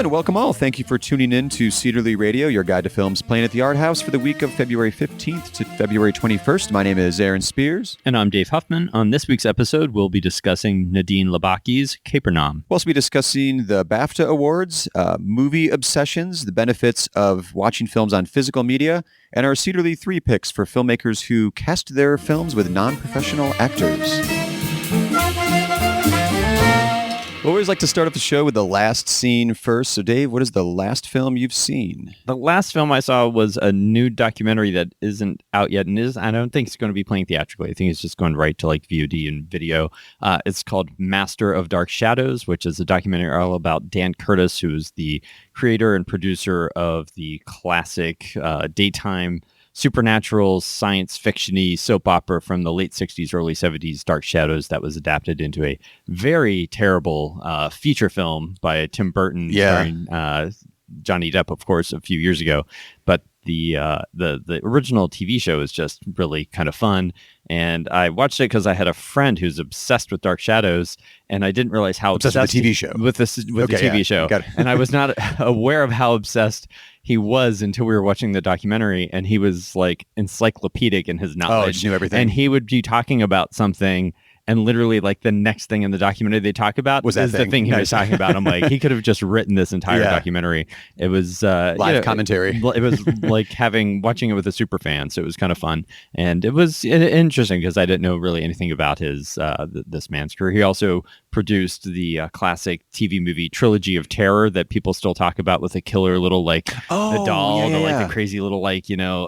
and welcome all. Thank you for tuning in to Cedarly Radio, your guide to films playing at the Art House for the week of February 15th to February 21st. My name is Aaron Spears. And I'm Dave Huffman. On this week's episode, we'll be discussing Nadine Labaki's Capernaum. We'll also be discussing the BAFTA Awards, movie obsessions, the benefits of watching films on physical media, and our Cedarly 3 picks for filmmakers who cast their films with non-professional actors. We always like to start off the show with the last scene first. So, Dave, what is the last film you've seen? The last film I saw was a new documentary that isn't out yet, and I don't think it's going to be playing theatrically. I think it's just going right to like VOD and video. It's called Master of Dark Shadows, which is a documentary all about Dan Curtis, who is the creator and producer of the classic daytime supernatural science fiction-y soap opera from the late 60s, early 70s, Dark Shadows, that was adapted into a very terrible feature film by Tim Burton, starring Johnny Depp, of course, a few years ago. But the original TV show is just really kind of fun. And I watched it because I had a friend who's obsessed with Dark Shadows, and I didn't realize how obsessed with the TV show. With the TV show. And I was not aware of how obsessed he was until we were watching the documentary, and he was like encyclopedic in his knowledge. Oh, just knew everything. And he would be talking about something, and literally like the next thing in the documentary they talk about was the thing he was talking about. I'm like, he could have just written this entire documentary. It was live commentary. It was like watching it with a super fan, so it was kind of fun. And it was interesting because I didn't know really anything about his this man's career. He also produced the classic TV movie Trilogy of Terror that people still talk about, with a killer little like the doll, the crazy little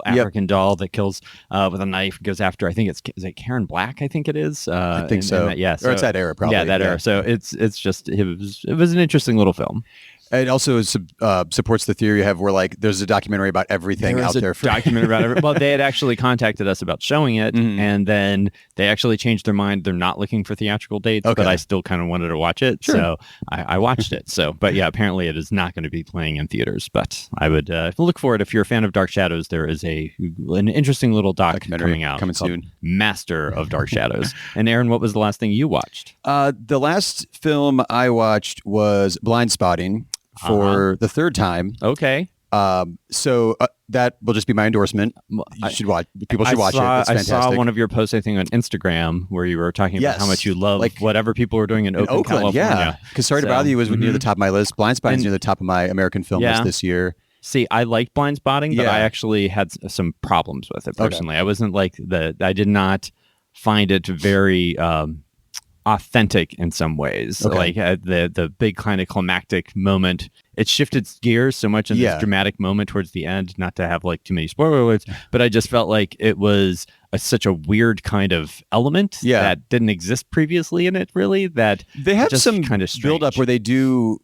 African doll that kills with a knife, goes after, I think is it Karen Black? I think it is. I think so. Or it's that era, probably. Yeah, that era. So it was an interesting little film. It also supports the theory you have where like there's a documentary about everything out there. Documentary about everything. Well, they had actually contacted us about showing it, and then they actually changed their mind. They're not looking for theatrical dates, but I still kind of wanted to watch it, so I watched it. So, but yeah, apparently it is not going to be playing in theaters. But I would look for it if you're a fan of Dark Shadows. There is an interesting little documentary coming soon. Master of Dark Shadows. And Aaron, what was the last thing you watched? The last film I watched was Blindspotting. For the third time. Okay. So that will just be my endorsement. You should watch. People should watch it. It's fantastic. I saw one of your posts, I think, on Instagram, where you were talking about how much you love whatever people were doing in Oakland, California. Yeah. Because Sorry to Bother You was near the top of my list. Blindspotting is near the top of my American film list this year. See, I like Blindspotting, but I actually had some problems with it personally. I wasn't I did not find it very authentic in some ways. Like the big kind of climactic moment, it shifted gears so much in this dramatic moment towards the end, not to have like too many spoiler alerts, but I just felt like it was such a weird kind of element that didn't exist previously in it, really, that they have just some kind of build up where they do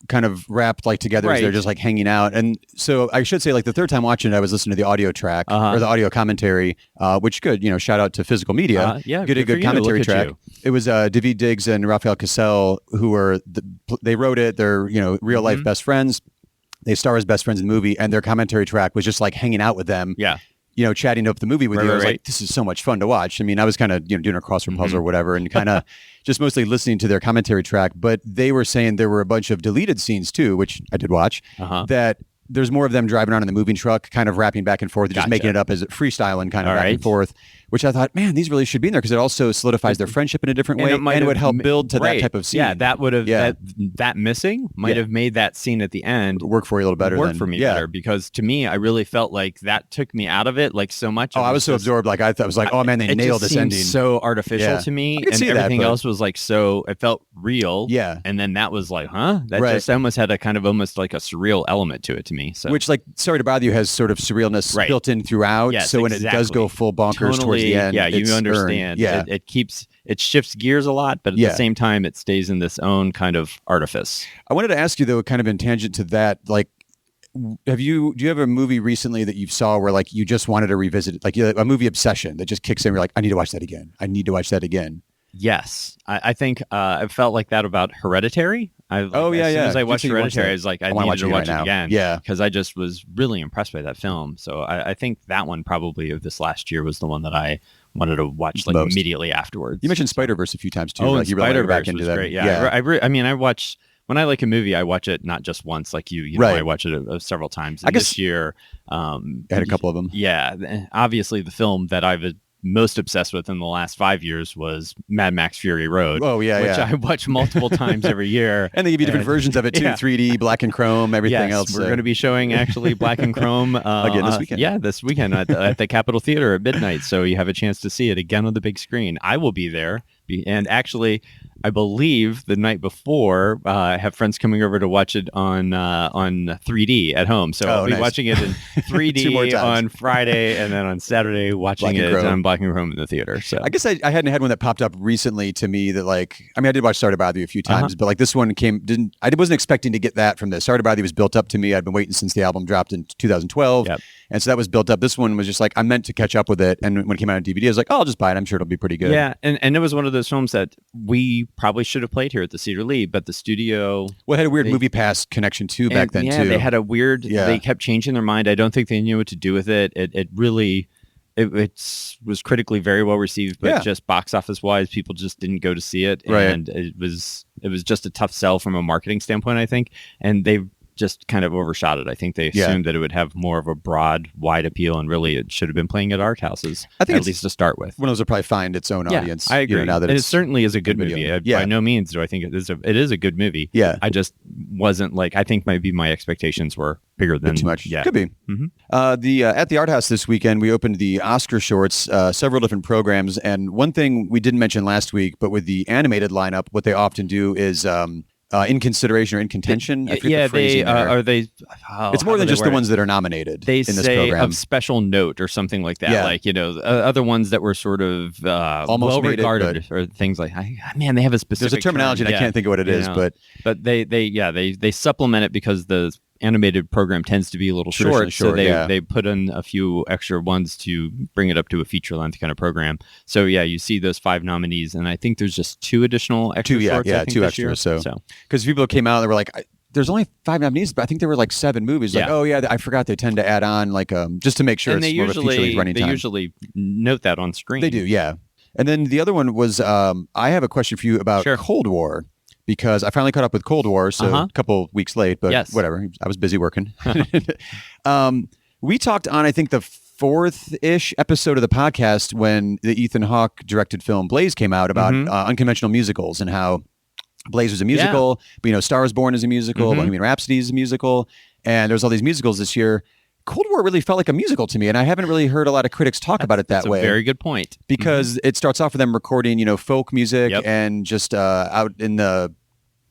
kind of wrapped like together as they're just like hanging out. And so I should say, like, the third time watching it, I was listening to the audio track or the audio commentary, which good, shout out to Physical Media. Get a good commentary track. It was David Diggs and Raphael Cassell who were they wrote it. They're real life best friends. They star as best friends in the movie, and their commentary track was just like hanging out with them. Chatting up the movie with you. I was like, this is so much fun to watch. I mean, I was kind of doing a crossword puzzle or whatever, and kind of just mostly listening to their commentary track. But they were saying there were a bunch of deleted scenes too, which I did watch, that there's more of them driving around in the moving truck, kind of rapping back and forth, just making it up as freestyle and kind of back and forth, which I thought, man, these really should be in there because it also solidifies their friendship in a different way, and it would help build to that type of scene. Yeah, that would have that missing might have made that scene at the end work for you a little better. Work for me better, because to me, I really felt like that took me out of it like so much. I was so absorbed. Like I was like, oh man, they nailed this ending. So artificial to me, and everything else was like so. It felt real. Yeah, and then that was like, that just almost had a kind of almost like a surreal element to it to me. So which like Sorry to Bother You has sort of surrealness built in throughout. Yes, so when it does go full bonkers towards the end, you understand. It shifts gears a lot, but at the same time, it stays in this own kind of artifice. I wanted to ask you though, kind of in tangent to that, like, do you have a movie recently that you saw where like you just wanted to revisit it, like a movie obsession that just kicks in? You're like, I need to watch that again. I need to watch that again. Yes, I think I felt like that about Hereditary. As soon as I watched Hereditary, I was like, I needed to watch it again. Yeah, because I just was really impressed by that film. So I think that one probably of this last year was the one that I wanted to watch like immediately afterwards. You mentioned Spider-Verse a few times too. Oh, like, Spider-Verse back into was that. Great. Yeah, I mean, I watched when I like a movie, I watch it not just once, like you know, I watch it several times. And I guess this year, I had a couple of them. Yeah, obviously the film that I've most obsessed with in the last 5 years was Mad Max Fury Road. Oh yeah, which I watch multiple times every year. And they give you different versions of it too, 3D, black and chrome, everything else. We're going to be showing actually black and chrome again this weekend. This weekend at the Capitol Theater at midnight. So you have a chance to see it again on the big screen. I will be there, and actually, I believe the night before, I have friends coming over to watch it on 3D at home. So I'll be watching it in 3D on Friday, and then on Saturday watching it on black and chrome in the theater. So I guess I hadn't had one that popped up recently to me that I did watch Sorry to Bother You a few times, but this one I wasn't expecting to get that from this. Sorry to Bother You was built up to me. I'd been waiting since the album dropped in 2012. Yep. And so that was built up. This one was just I meant to catch up with it. And when it came out on DVD, I was like, I'll just buy it. I'm sure it'll be pretty good. Yeah. And it was one of those films that we probably should have played here at the Cedar Lee, but the studio... Well, it had a weird Movie Pass connection too back then, too. Yeah, they had a weird... Yeah. They kept changing their mind. I don't think they knew what to do with it. It really... It was critically very well received, but just box office wise, people just didn't go to see it. Right. And it was just a tough sell from a marketing standpoint, I think. And they just kind of overshot it. I think they assumed that it would have more of a broad, wide appeal, and really it should have been playing at art houses, at least to start with. One of those will probably find its own audience. I agree. Now that and it certainly is a good movie. By no means do I think it is a good movie. Yeah. I just wasn't I think maybe my expectations were bigger than too much. Yeah. Could be. Mm-hmm. At the art house this weekend, we opened the Oscar shorts, several different programs, and one thing we didn't mention last week, but with the animated lineup, what they often do is in consideration or in contention. Are they? It's more than just the ones that are nominated. They in this say program. Of special note or something like that. Yeah. Other ones that were sort of almost well regarded or things like. Man, they have a specific. There's a terminology, and I can't think of what it is, but they supplement it because the animated program tends to be a little short, so they put in a few extra ones to bring it up to a feature length kind of program. So you see those 5 nominees, and I think there's just 2 additional extra shorts. Two extras. So because people came out, they were like, there's only 5 nominees, but I think there were 7 movies. I forgot they tend to add on just to make sure it's more of a feature-length running time. They usually note that on screen. They do, yeah. And then the other one was I have a question for you about Cold War. Because I finally caught up with Cold War, so a couple weeks late, but whatever. I was busy working. We talked on, I think, the 4th-ish episode of the podcast when the Ethan Hawke directed film Blaze came out about unconventional musicals and how Blaze was a musical, but Star is Born is a musical, Bohemian Rhapsody is a musical, and there's all these musicals this year. Cold War really felt like a musical to me, and I haven't really heard a lot of critics talk about it that way. That's a very good point. Because it starts off with them recording, folk music and just out in the,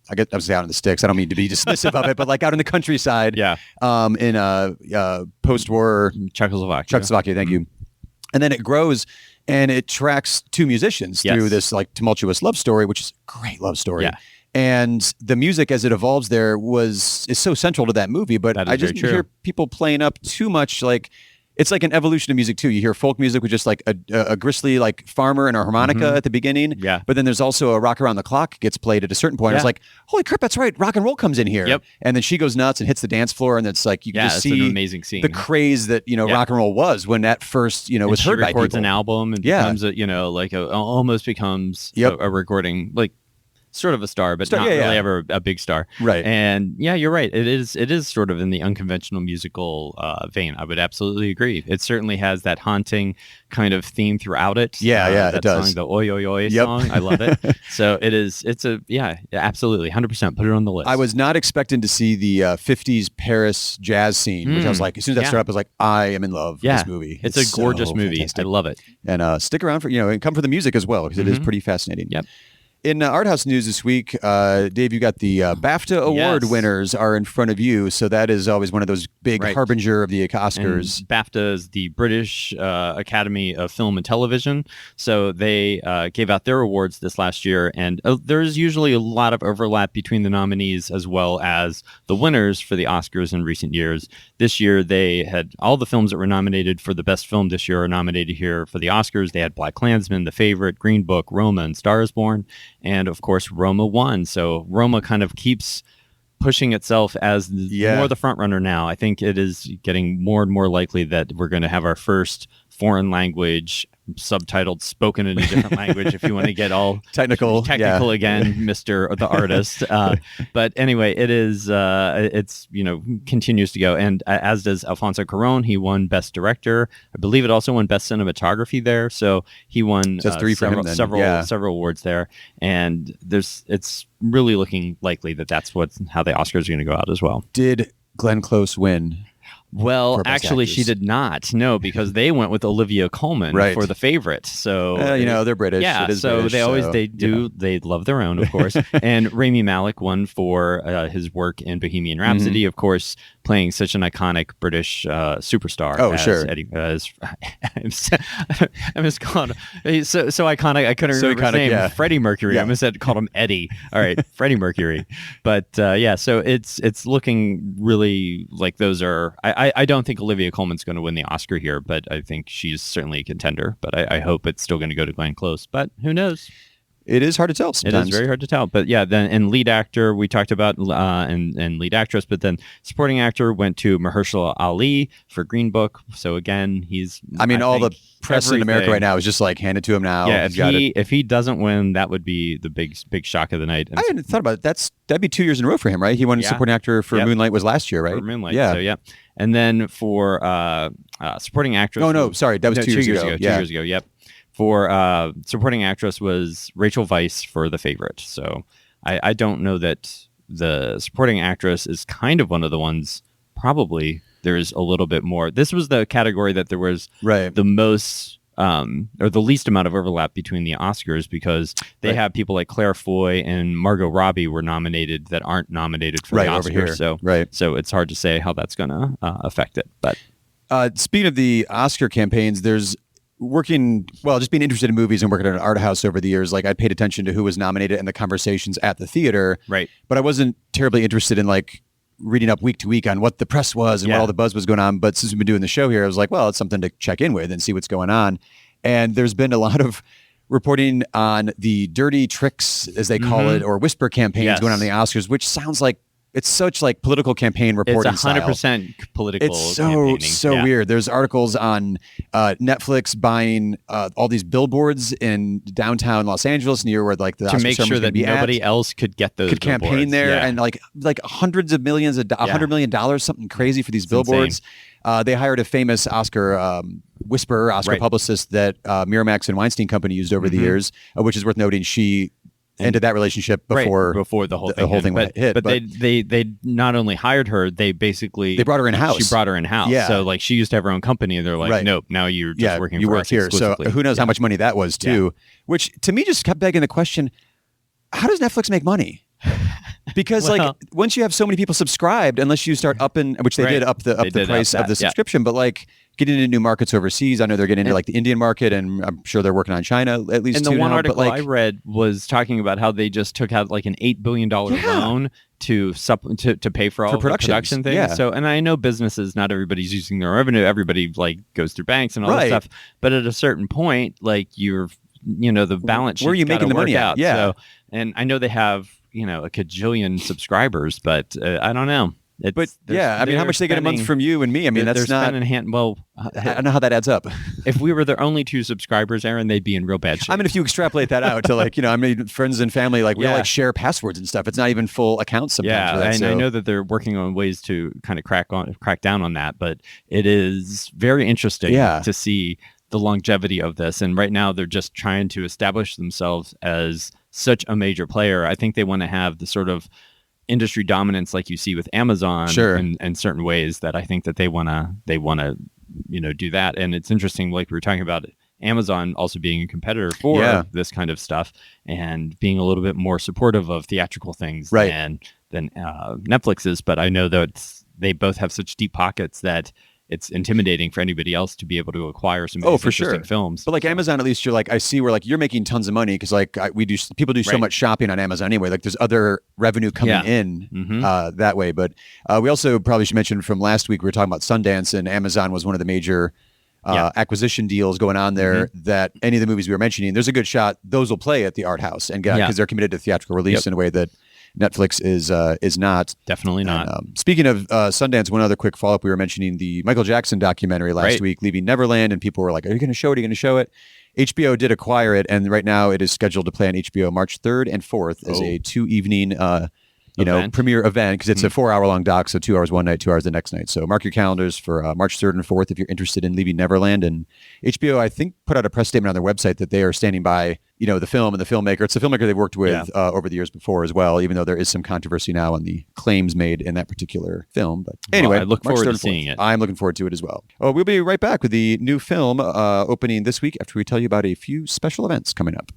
I guess I was out in the sticks. I don't mean to be dismissive of it, but out in the countryside. Yeah. In post-war Czechoslovakia. Thank you. And then it grows, and it tracks 2 musicians through this tumultuous love story, which is a great love story. Yeah. And the music as it evolves there is so central to that movie, but I just hear people playing up too much. It's like an evolution of music too. You hear folk music with just a gristly farmer and a harmonica at the beginning. Yeah. But then there's also a Rock Around the Clock gets played at a certain point. Yeah. I was like, holy crap, that's right. Rock and roll comes in here. Yep. And then she goes nuts and hits the dance floor, and it's you can just see an amazing scene. The craze that rock and roll was when that first was heard by people. She records an album and becomes almost becomes a recording sort of a star, but not really ever a big star. Right. And you're right. It is sort of in the unconventional musical vein. I would absolutely agree. It certainly has that haunting kind of theme throughout it. It does. Song, the Oi Oi Oi song. I love it. So absolutely. 100%. Put it on the list. I was not expecting to see the 50s Paris jazz scene, which I was as soon as that started up, I was like, I am in love with this movie. It's a gorgeous movie. Fantastic. I love it. And stick around for, and come for the music as well, because it is pretty fascinating. Yep. In Art House news this week, Dave, you got the BAFTA Award winners are in front of you. So that is always one of those big harbinger of the Oscars. And BAFTA is the British Academy of Film and Television. So they gave out their awards this last year. And there's usually a lot of overlap between the nominees as well as the winners for the Oscars in recent years. This year, they had all the films that were nominated for the best film this year are nominated here for the Oscars. They had Black Klansman, The Favorite, Green Book, Roma, and Star is Born. And of course, Roma won. So Roma kind of keeps pushing itself as more the front runner now. I think it is getting more and more likely that we're going to have our first foreign language subtitled, spoken in a different language if you want to get all technical again, Mr. the artist. But anyway, it is it's continues to go, and as does Alfonso Cuarón. He won Best Director. I believe it also won Best Cinematography there. So he won several awards there, and it's really looking likely that's how the Oscars are going to go out as well. Did Glenn Close win? Well, actually, she did not. No, because they went with Olivia Colman for The Favorite. So they're British. Yeah, so British, they love their own, of course. And Rami Malek won for his work in Bohemian Rhapsody, of course, playing such an iconic British superstar. Oh, sure. Eddie, I was called so iconic. I couldn't remember his name. Freddie Mercury. I almost called him Eddie. All right, Freddie Mercury. But so it's looking really like those are. I don't think Olivia Colman's going to win the Oscar here, but I think she's certainly a contender. But I hope it's still going to go to Glenn Close. But who knows? It is hard to tell sometimes. It is very hard to tell. But then lead actor, we talked about, and lead actress, but then supporting actor went to Mahershala Ali for Green Book. So again, all the press in America right now is just like, hand it to him now. Yeah, if he doesn't win, that would be the big shock of the night. And I hadn't thought about it. That'd be 2 years in a row for him, right? He won supporting actor for Moonlight was last year, right? For Moonlight, so And then for supporting actress. Oh, no, sorry. That was 2 years ago. 2 years ago, yep. For supporting actress was Rachel Weisz for The Favorite. So I don't know that the supporting actress is kind of one of the ones, probably there's a little bit more. This was the category that there was the most or the least amount of overlap between the Oscars, because they have people like Claire Foy and Margot Robbie were nominated that aren't nominated for the Oscars. So it's hard to say how that's going to affect it. But speaking of the Oscar campaigns, there's just being interested in movies and working at an art house over the years, like I paid attention to who was nominated and the conversations at the theater. Right. But I wasn't terribly interested in like reading up week to week on what the press was and what all the buzz was going on. But since we've been doing the show here, I was like, well, it's something to check in with and see what's going on. And there's been a lot of reporting on the dirty tricks, as they call it, or whisper campaigns going on in the Oscars, which sounds like it's such like political campaign reporting. It's 100% political. It's so weird. There's articles on Netflix buying all these billboards in downtown Los Angeles near where like the to Oscar make sure that nobody else could get those. Could campaign there and like hundreds of millions, $100 million, something crazy for these billboards. They hired a famous Oscar whisperer, Oscar publicist that Miramax and Weinstein Company used over the years, which is worth noting. She ended that relationship before the whole thing hit. But they not only hired her, they brought her in house. She brought her in house. Yeah. So like she used to have her own company, and they're like, nope, now you're just working. You for work us here. So who knows how much money that was too? Which to me just kept begging the question: how does Netflix make money? Because like once you have so many people subscribed, unless you start upping, which they did up the price of the subscription, but like getting into new markets overseas. I know they're getting into like the Indian market, and I'm sure they're working on China at least. And the one article I read was talking about how they just took out like an $8 billion loan to pay for all the production things. Yeah. So, and I know businesses, not everybody's using their revenue. Everybody like goes through banks and all that stuff. But at a certain point, like the balance sheet, where are you making the money out? Yeah. So, and I know they have a cajillion subscribers, but I don't know. I mean, how much they get a month from you and me? I mean, that's not. I don't know how that adds up. If we were their only 2 subscribers, Aaron, they'd be in real bad shape. I mean, if you extrapolate that out to like, I mean, friends and family, like we all like share passwords and stuff. It's not even full accounts sometimes. Yeah, and I know that they're working on ways to kind of crack down on that, but it is very interesting to see the longevity of this. And right now, they're just trying to establish themselves as such a major player. I think they want to have the sort of industry dominance like you see with Amazon in certain ways, that I think that they want to do that. And it's interesting, like we were talking about Amazon also being a competitor for this kind of stuff and being a little bit more supportive of theatrical things than Netflix is. But I know that they both have such deep pockets that it's intimidating for anybody else to be able to acquire some of these interesting films. But like Amazon, at least you're like, I see where like you're making tons of money because like people do so much shopping on Amazon anyway. Like there's other revenue coming in that way. But we also probably should mention from last week, we were talking about Sundance, and Amazon was one of the major acquisition deals going on there, that any of the movies we were mentioning, there's a good shot those will play at the art house and because they're committed to theatrical release in a way that Netflix is not. Definitely not. And, speaking of Sundance, one other quick follow-up. We were mentioning the Michael Jackson documentary last week, Leaving Neverland, and people were like, are you going to show it? Are you going to show it? HBO did acquire it, and right now it is scheduled to play on HBO March 3rd and 4th as a 2-evening premiere event, because it's a 4-hour-long doc, so 2 hours one night, 2 hours the next night. So mark your calendars for March 3rd and 4th if you're interested in Leaving Neverland. And HBO, I think, put out a press statement on their website that they are standing by, the film and the filmmaker. It's a filmmaker they've worked with over the years before as well, even though there is some controversy now on the claims made in that particular film. But anyway, I look forward to seeing it. I'm looking forward to it as well. We'll be right back with the new film opening this week after we tell you about a few special events coming up.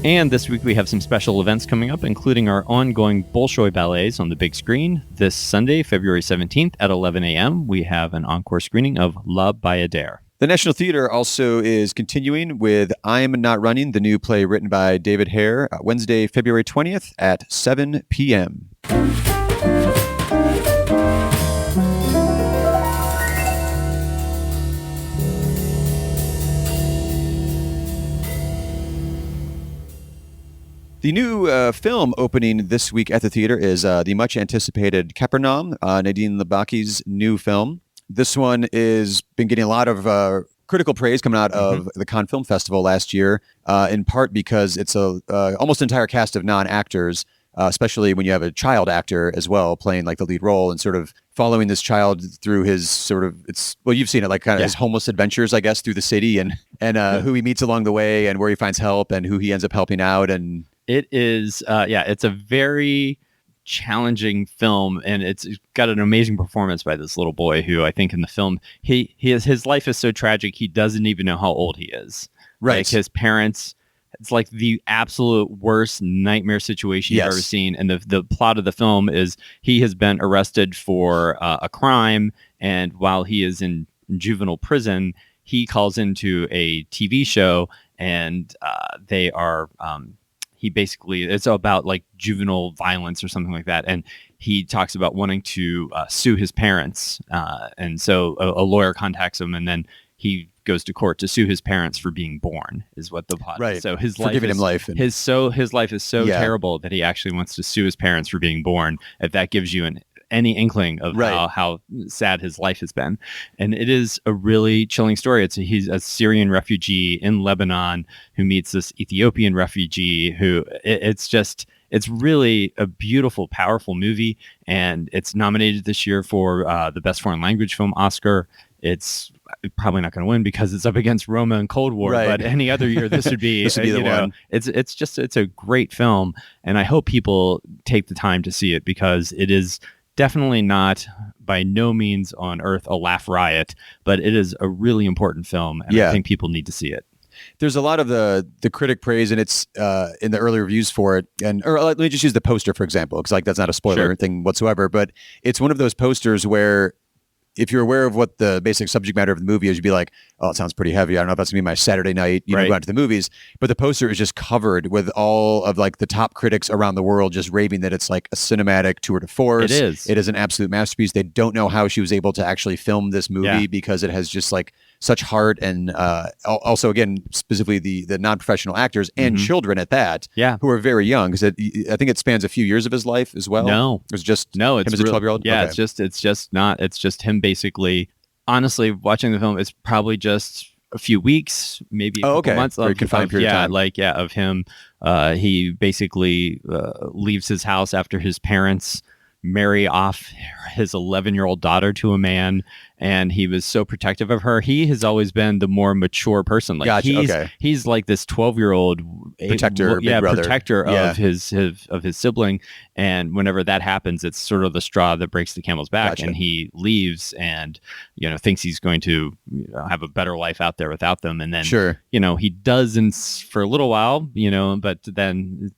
And this week we have some special events coming up, including our ongoing Bolshoi ballets on the big screen. This Sunday, February 17th at 11 a.m., we have an encore screening of La Bayadère. The National Theater also is continuing with I'm Not Running, the new play written by David Hare, Wednesday, February 20th at 7 p.m. The new film opening this week at the theater is the much-anticipated Capernaum, Nadine Labaki's new film. This one has been getting a lot of critical praise coming out of the Cannes Film Festival last year, in part because it's a almost entire cast of non-actors, especially when you have a child actor as well playing like the lead role and sort of following this child through his you've seen it, like kind of his homeless adventures, I guess, through the city and who he meets along the way and where he finds help and who he ends up helping out. And it is, it's a very challenging film, and it's got an amazing performance by this little boy who I think in the film, his life is so tragic, he doesn't even know how old he is. Right. Like his parents, it's like the absolute worst nightmare situation you've ever seen. And the plot of the film is he has been arrested for a crime, and while he is in juvenile prison, he calls into a TV show, and they are... it's about like juvenile violence or something like that. And he talks about wanting to sue his parents. And so a lawyer contacts him, and then he goes to court to sue his parents for being born, is what the plot is. So his life giving him life. His life is so terrible that he actually wants to sue his parents for being born. If that gives you any inkling of how sad his life has been. And it is a really chilling story. He's a Syrian refugee in Lebanon who meets this Ethiopian refugee who it's really a beautiful, powerful movie. And it's nominated this year for the Best Foreign Language Film Oscar. It's probably not going to win because it's up against Roma and Cold War, but any other year this would be, the one. It's a great film. And I hope people take the time to see it, because it is definitely not, by no means on earth, a laugh riot, but it is a really important film, and I think people need to see it. There's a lot of the critic praise, and it's in the early reviews for it. Or let me just use the poster, for example, because like that's not a spoiler thing whatsoever, but it's one of those posters where if you're aware of what the basic subject matter of the movie is, you'd be like, oh, it sounds pretty heavy. I don't know if that's going to be my Saturday night, go out to the movies. But the poster is just covered with all of like the top critics around the world just raving that it's like a cinematic tour de force. It is. It is an absolute masterpiece. They don't know how she was able to actually film this movie because it has just like such heart, and also, again, specifically the non-professional actors and children at that, who are very young, because I think it spans a few years of his life as well. No, it's just him as a 12-year-old. Yeah, okay. It's just him basically. Honestly, watching the film, it's probably just a few weeks, maybe a couple months. Very confined period of time. Of him. He basically leaves his house after his parents marry off his 11-year-old daughter to a man, and he was so protective of her. He has always been the more mature person. Like he's like this 12-year-old protector of his sibling, and whenever that happens, it's sort of the straw that breaks the camel's back. And he leaves, and thinks he's going to have a better life out there without them. And then he doesn't for a little while, but then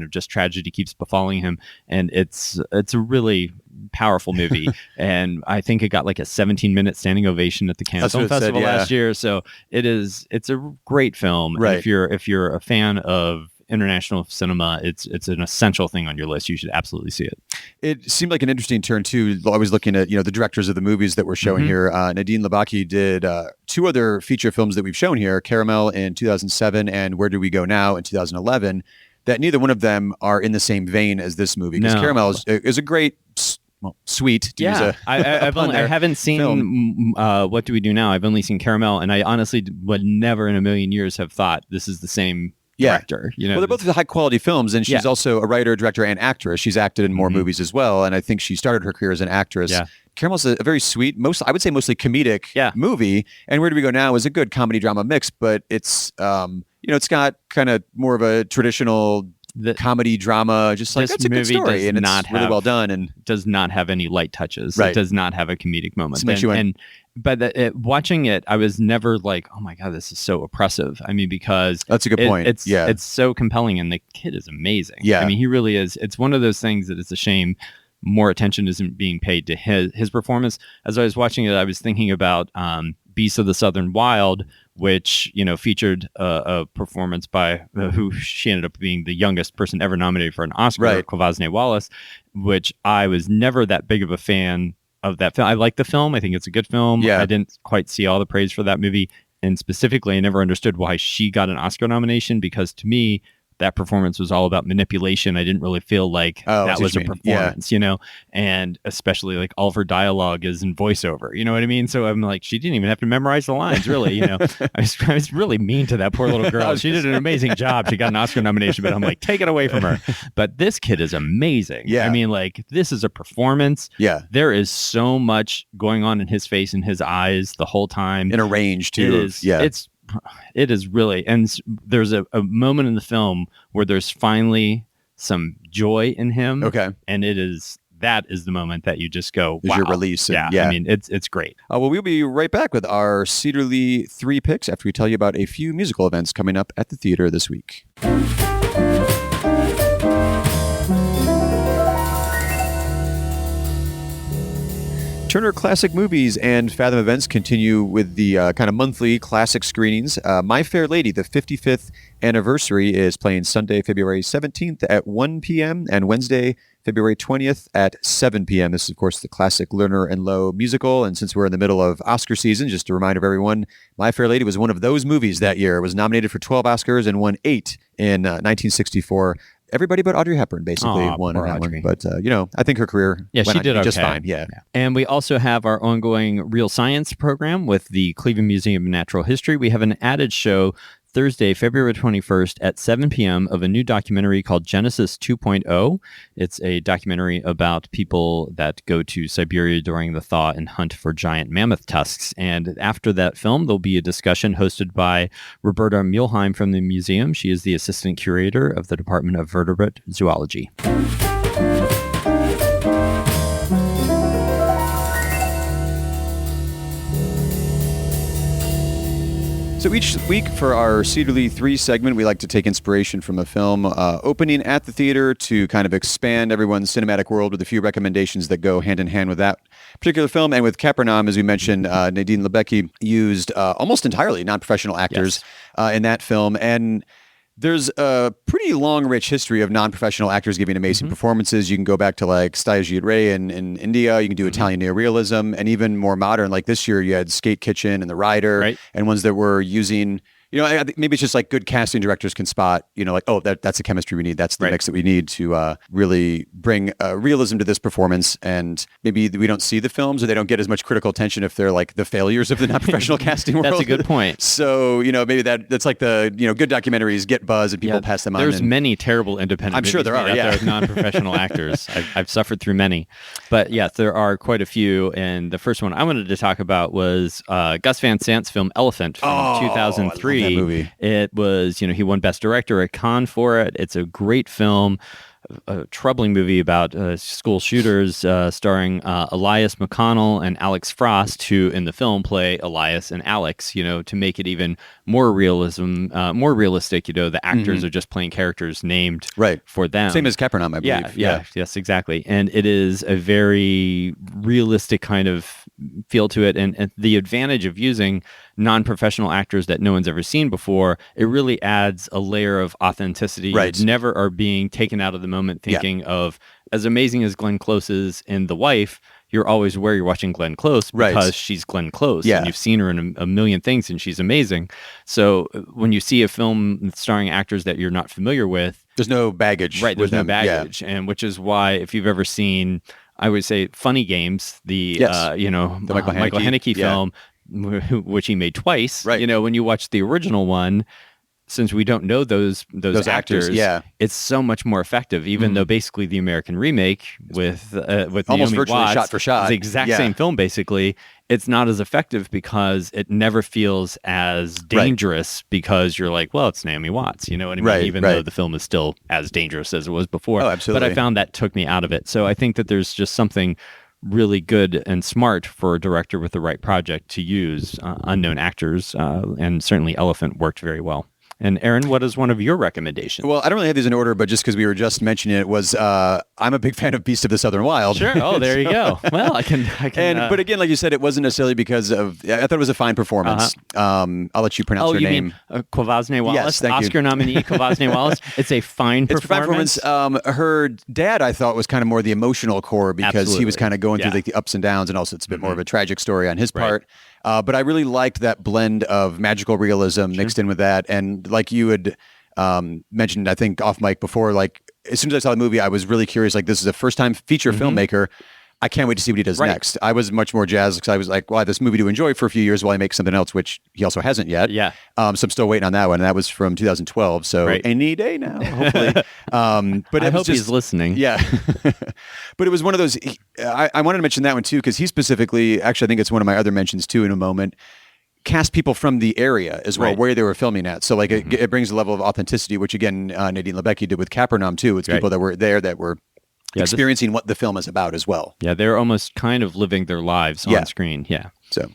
just tragedy keeps befalling him, and it's a really powerful movie. And I think it got like a 17-minute standing ovation at the Cannes Film Festival last year. So it's a great film. Right. And if you're a fan of international cinema, it's an essential thing on your list. You should absolutely see it. It seemed like an interesting turn too. I was looking at, the directors of the movies that we're showing here. Nadine Labaki did 2 other feature films that we've shown here, Caramel in 2007 and Where Do We Go Now in 2011, that neither one of them are in the same vein as this movie. Because Caramel is a great, sweet. I haven't seen What Do We Do Now? I've only seen Caramel, and I honestly would never in a million years have thought this is the same director. Well, they're both high quality films, and she's also a writer, director, and actress. She's acted in more movies as well, and I think she started her career as an actress. Caramel's a very sweet, I would say mostly comedic movie, and Where Do We Go Now is a good comedy drama mix, but it's it's got kind of more of a traditional comedy drama, just like it's a good story, and it's really well done, and does not have any light touches. Right. It does not have a comedic moment. But watching it, I was never like, oh my God, this is so oppressive. I mean, because that's a good point. It's so compelling, and the kid is amazing. Yeah. I mean, he really is. It's one of those things that it's a shame more attention isn't being paid to his performance. As I was watching it, I was thinking about Beasts of the Southern Wild, which featured a performance by who she ended up being the youngest person ever nominated for an Oscar, Clavazne Wallace, which I was never that big of a fan of that film. I like the film. I think it's a good film. I didn't quite see all the praise for that movie, and specifically, I never understood why she got an Oscar nomination, because to me, that performance was all about manipulation. I didn't really feel like that was a performance, and especially like all of her dialogue is in voiceover, you know what I mean? So I'm like, she didn't even have to memorize the lines, really. I was really mean to that poor little girl. She did an amazing job. She got an Oscar nomination, but I'm like, take it away from her. But this kid is amazing. Yeah. I mean, like, this is a performance. Yeah. There is so much going on in his face and his eyes the whole time. In a range too. It is really, and there's a moment in the film where there's finally some joy in him. Okay. And that is the moment that you just go, wow. Your release. I mean, it's great. Well, we'll be right back with our Cedarly 3 picks after we tell you about a few musical events coming up at the theater this week. Turner Classic Movies and Fathom Events continue with the kind of monthly classic screenings. My Fair Lady, the 55th anniversary, is playing Sunday, February 17th at 1 p.m. and Wednesday, February 20th at 7 p.m. This is, of course, the classic Lerner and Loewe musical. And since we're in the middle of Oscar season, just a reminder of everyone, My Fair Lady was one of those movies that year. It was nominated for 12 Oscars and won 8 in 1964. Everybody but Audrey Hepburn basically won on that Audrey. one. But, I think her career she did just okay. fine. Yeah. And we also have our ongoing Real Science program with the Cleveland Museum of Natural History. We have an added show Thursday, February 21st at 7 p.m. of a new documentary called Genesis 2.0. It's a documentary about people that go to Siberia during the thaw and hunt for giant mammoth tusks. And after that film, there'll be a discussion hosted by Roberta Muehlheim from the museum. She is the assistant curator of the Department of Vertebrate Zoology. So each week for our Cedarly 3 segment, we like to take inspiration from a film opening at the theater to kind of expand everyone's cinematic world with a few recommendations that go hand in hand with that particular film. And with Capernaum, as we mentioned, Nadine Labaki used almost entirely non-professional actors in that film. And there's a pretty long, rich history of non-professional actors giving amazing performances. You can go back to like Satyajit Ray in India. You can do Italian neorealism, and even more modern. Like this year, you had Skate Kitchen and The Rider, and ones that were using. I think maybe it's just like good casting directors can spot, like, oh, that's the chemistry we need. That's the mix that we need to really bring realism to this performance. And maybe we don't see the films, or they don't get as much critical attention if they're like the failures of the non-professional casting world. That's a good point. So, maybe that's like the, good documentaries get buzz and people pass them on. There's many terrible independent I'm sure there are, there with non-professional actors. I've suffered through many. But yes, there are quite a few. And the first one I wanted to talk about was Gus Van Sant's film Elephant from 2003. That movie. It was, he won Best Director at Cannes for it. It's a great film, a troubling movie about school shooters, starring Elias McConnell and Alex Frost, who in the film play Elias and Alex. To make it even more realistic. The actors are just playing characters named for them. Same as Capernaum, I believe. Yes, exactly. And it is a very realistic kind of feel to it. And the advantage of using non-professional actors that no one's ever seen before, it really adds a layer of authenticity. Right. You never are being taken out of the moment thinking of, as amazing as Glenn Close is in The Wife, you're always aware you're watching Glenn Close because she's Glenn Close. And you've seen her in a million things and she's amazing. So when you see a film starring actors that you're not familiar with, there's no baggage. Right, there's no baggage. And which is why if you've ever seen, I would say, Funny Games, the Michael Haneke film, which he made twice, when you watch the original one, since we don't know those actors, it's so much more effective. Even though basically the American remake with almost Naomi virtually Watts shot for shot, is the exact same film. Basically, it's not as effective because it never feels as dangerous because you're like, well, it's Naomi Watts, you know what I mean? Even though the film is still as dangerous as it was before. Oh, absolutely. But I found that took me out of it. So I think that there's just something really good and smart for a director with the right project to use unknown actors, and certainly Elephant worked very well. And Aaron, what is one of your recommendations? Well, I don't really have these in order, but just because we were just mentioning it, was I'm a big fan of Beast of the Southern Wild. Sure. Oh, there you go. Well, I can. But again, like you said, it wasn't necessarily because of. I thought it was a fine performance. I'll let you pronounce her name. Mean Quavazne Wallace? Yes, thank Oscar you. nominee Quavazne Wallace. It's a fine performance. It's a fine performance. Her dad, I thought, was kind of more the emotional core because he was kind of going through the ups and downs, and also it's a bit more of a tragic story on his part. But I really liked that blend of magical realism mixed in with that. And like you had mentioned, I think off mic before, like as soon as I saw the movie, I was really curious. Like, this is a first time feature filmmaker. I can't wait to see what he does next. I was much more jazzed because I was like, well, I have this movie to enjoy for a few years while he makes something else, which he also hasn't yet. So I'm still waiting on that one. And that was from 2012. So any day now, hopefully. But I hope he's listening. Yeah. But it was one of those, I wanted to mention that one too, because he specifically, actually, I think it's one of my other mentions too in a moment, cast people from the area as well, where they were filming at. So like it brings a level of authenticity, which again, Nadine Labaki did with Capernaum too. It's people that were there that were experiencing what the film is about as well. Yeah, they're almost kind of living their lives on screen. Yeah. So,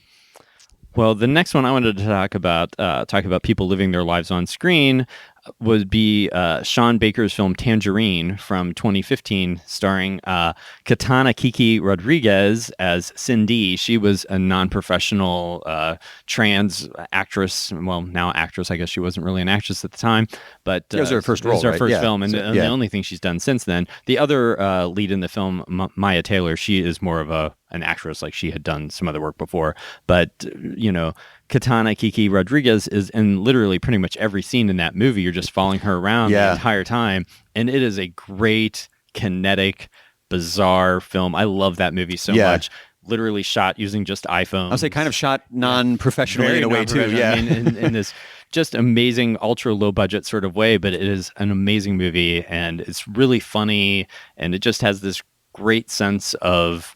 well, the next one I wanted to talk about people living their lives on screen would be Sean Baker's film Tangerine from 2015, starring Katana Kiki Rodriguez as Cindy. She was a non-professional trans actress. Well, now actress. I guess she wasn't really an actress at the time, but it was her first role. It was her first film, and the only thing she's done since then. The other lead in the film, Maya Taylor, she is more of an actress. Like, she had done some other work before, but Katana Kiki Rodriguez is in literally pretty much every scene in that movie. You're just following her around the entire time. And it is a great, kinetic, bizarre film. I love that movie so much. Literally shot using just iPhones. I'll say kind of shot non-professionally in a way too. Yeah. I mean, in this just amazing, ultra low budget sort of way, but it is an amazing movie and it's really funny. And it just has this great sense of,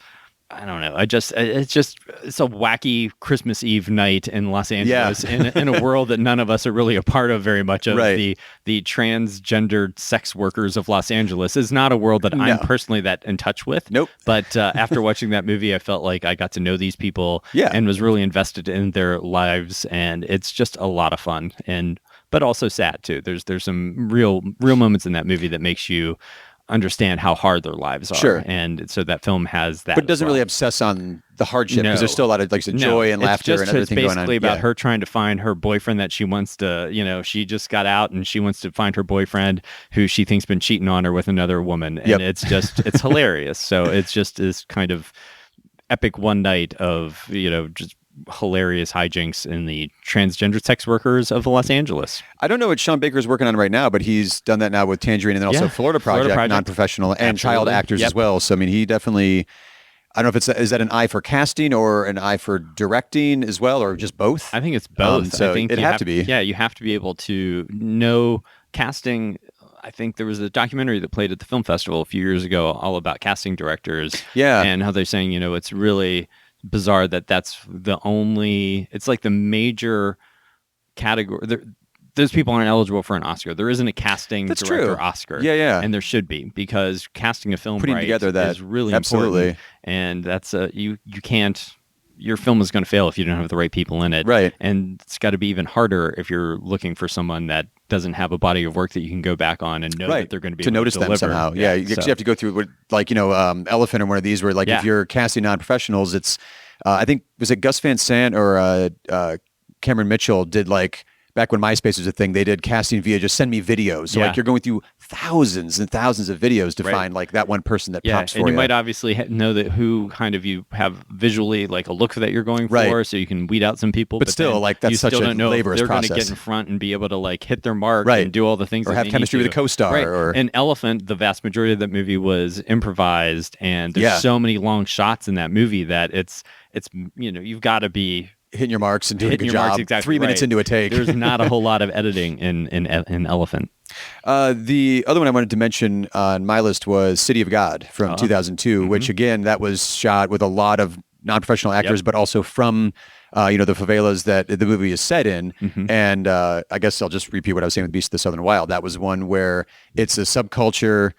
I don't know. It's a wacky Christmas Eve night in Los Angeles in a world that none of us are really a part of very much of. The transgendered sex workers of Los Angeles is not a world that I'm personally that in touch with. Nope. But after watching that movie, I felt like I got to know these people and was really invested in their lives. And it's just a lot of fun but also sad too. There's some real moments in that movie that makes you understand how hard their lives are. Sure. And so that film has that. But it doesn't really obsess on the hardship because there's still a lot of joy and laughter and everything going on. It's basically about her trying to find her boyfriend that she wants to, she just got out and she wants to find her boyfriend who she think's been cheating on her with another woman. And it's hilarious. So it's just this kind of epic one night of, just hilarious hijinks in the transgender sex workers of Los Angeles. I don't know what Sean Baker's working on right now, but he's done that now with Tangerine and then also Florida Project, non-professional, and child actors as well. So, I mean, he definitely, I don't know if is that an eye for casting or an eye for directing as well, or just both? I think it's both. So I think it'd have to be. Yeah, you have to be able to know casting. I think there was a documentary that played at the film festival a few years ago all about casting directors. Yeah. And how they're saying, it's really bizarre that's it's like the major category. Those people aren't eligible for an Oscar. There isn't a casting director Oscar. Yeah. And there should be, because casting a film together that is really absolutely important. And that's you can't, your film is going to fail if you don't have the right people in it. Right. And it's got to be even harder if you're looking for someone that doesn't have a body of work that you can go back on and know that they're going to be able notice to them somehow. Yeah. You actually have to go through Elephant or one of these where if you're casting non-professionals, it's I think, was it Gus Van Sant or Cameron Mitchell did like, back when MySpace was a thing, they did casting via just send me videos. So like you're going through thousands and thousands of videos to find like that one person that pops for you. And you might obviously know that who kind of you have visually like a look that you're going for, so you can weed out some people. But still, like that's such a laborious process. They're going to get in front and be able to like hit their mark and do all the things. Or have chemistry with a co-star. Or... And Elephant, the vast majority of that movie was improvised, and there's so many long shots in that movie that it's you've got to be hitting your marks and doing a good job. Exactly 3 minutes into a take. There's not a whole lot of editing in Elephant. The other one I wanted to mention on my list was City of God from 2002, which again, that was shot with a lot of non-professional actors, but also from the favelas that the movie is set in. And I guess I'll just repeat what I was saying with Beast of the Southern Wild. That was one where it's a subculture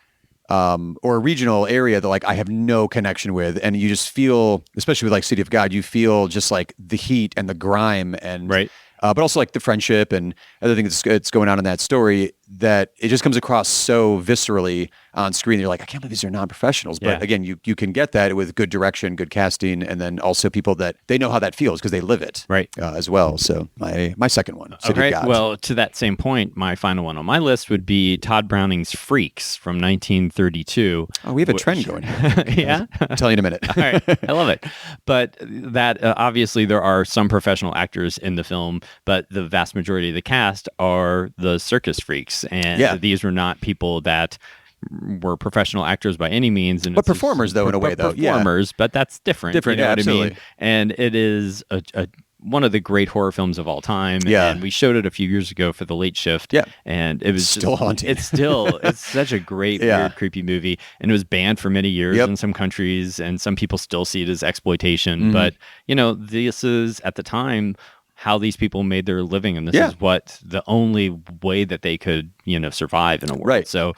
or a regional area that like I have no connection with, and you just feel, especially with like City of God, you feel just like the heat and the grime and but also like the friendship and other things that's going on in that story, that it just comes across so viscerally on screen. You're like, I can't believe these are non-professionals. But again, you can get that with good direction, good casting, and then also people that they know how that feels because they live it as well. So my second one, City of God. Well, to that same point, my final one on my list would be Todd Browning's Freaks from 1932. Oh, we have a trend going here. I'll tell you in a minute. All right. I love it. But that obviously there are some professional actors in the film, but the vast majority of the cast are the circus freaks. And these were not people that were professional actors by any means. And but performers, though, in a way, though. Performers, but that's different. You know what absolutely. I mean? And it is one of the great horror films of all time. And we showed it a few years ago for the Late Shift. And it was still haunting. It's such a great, weird, creepy movie. And it was banned for many years in some countries, and some people still see it as exploitation. But, this is, at the time, how these people made their living, and this is what the only way that they could, survive in a world. So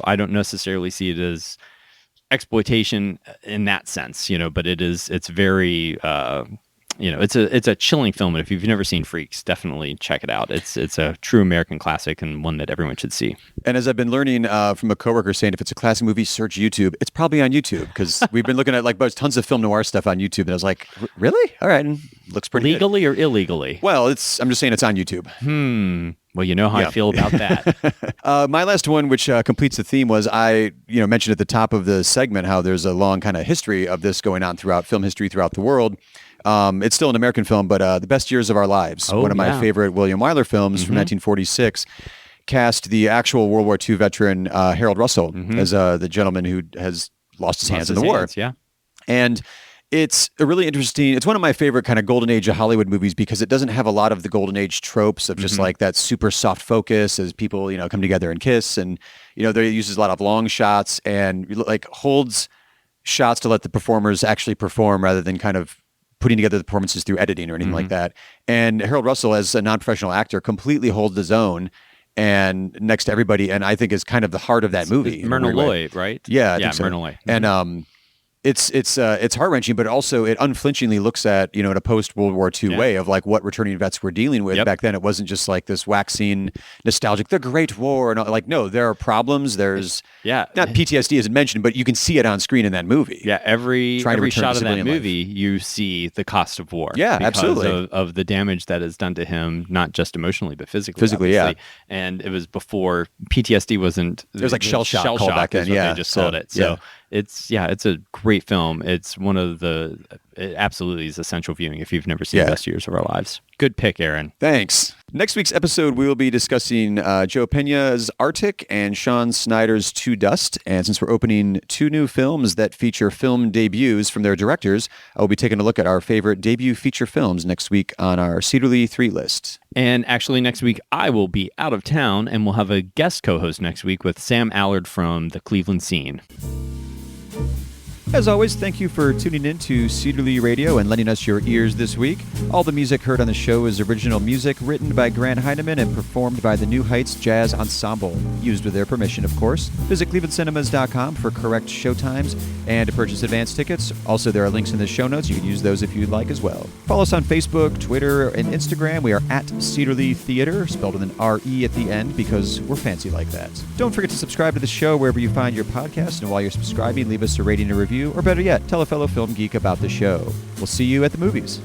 I don't necessarily see it as exploitation in that sense, but it's very, it's a chilling film. And if you've never seen Freaks, definitely check it out. It's a true American classic and one that everyone should see. And as I've been learning from a coworker saying, if it's a classic movie, search YouTube. It's probably on YouTube, because we've been looking at there's tons of film noir stuff on YouTube. And I was like, really? All right. And looks pretty legally good. Or illegally? Well, I'm just saying it's on YouTube. Well, you know how I feel about that. My last one, which completes the theme, was I mentioned at the top of the segment how there's a long kind of history of this going on throughout film history throughout the world. It's still an American film, but The Best Years of Our Lives, one of my favorite William Wyler films from 1946, cast the actual World War II veteran Harold Russell as the gentleman who has lost his hands in the war. And it's a really interesting, it's one of my favorite kind of golden age of Hollywood movies, because it doesn't have a lot of the golden age tropes of just like that super soft focus as people, come together and kiss. And, there uses a lot of long shots and like holds shots to let the performers actually perform rather than kind of putting together the performances through editing or anything like that. And Harold Russell, as a non-professional actor, completely holds his own and next to everybody, and I think is kind of the heart of that movie. Myrna Loy, right? Yeah, I think so. Myrna Loy. And it's heart-wrenching, but also it unflinchingly looks at, in a post-World War II way of like what returning vets were dealing with. Back then, it wasn't just like this waxing nostalgic, the Great War, and all, like, no, there are problems. There's not PTSD isn't mentioned, but you can see it on screen in that movie. Yeah, every shot of that movie, you see the cost of war. Yeah, absolutely. Of the damage that is done to him, not just emotionally, but physically. Physically, obviously. And it was before PTSD wasn't. It was like shell shock called back then. They just called it. So. It's a great film. It's one of it absolutely is essential viewing if you've never seen Best Years of Our Lives. Good pick, Aaron. Thanks. Next week's episode, we will be discussing Joe Pena's Arctic and Sean Snyder's To Dust. And since we're opening two new films that feature film debuts from their directors, I will be taking a look at our favorite debut feature films next week on our Cedarly 3 list. And actually next week, I will be out of town, and we'll have a guest co-host next week with Sam Allard from the Cleveland Scene. As always, thank you for tuning in to Cedarly Radio and lending us your ears this week. All the music heard on the show is original music written by Grant Heineman and performed by the New Heights Jazz Ensemble, used with their permission, of course. Visit clevelandcinemas.com for correct showtimes and to purchase advance tickets. Also, there are links in the show notes. You can use those if you'd like as well. Follow us on Facebook, Twitter, and Instagram. We are at Cedarly Theater, spelled with an R-E at the end because we're fancy like that. Don't forget to subscribe to the show wherever you find your podcast, and while you're subscribing, leave us a rating and review review, or better yet, tell a fellow film geek about the show. We'll see you at the movies.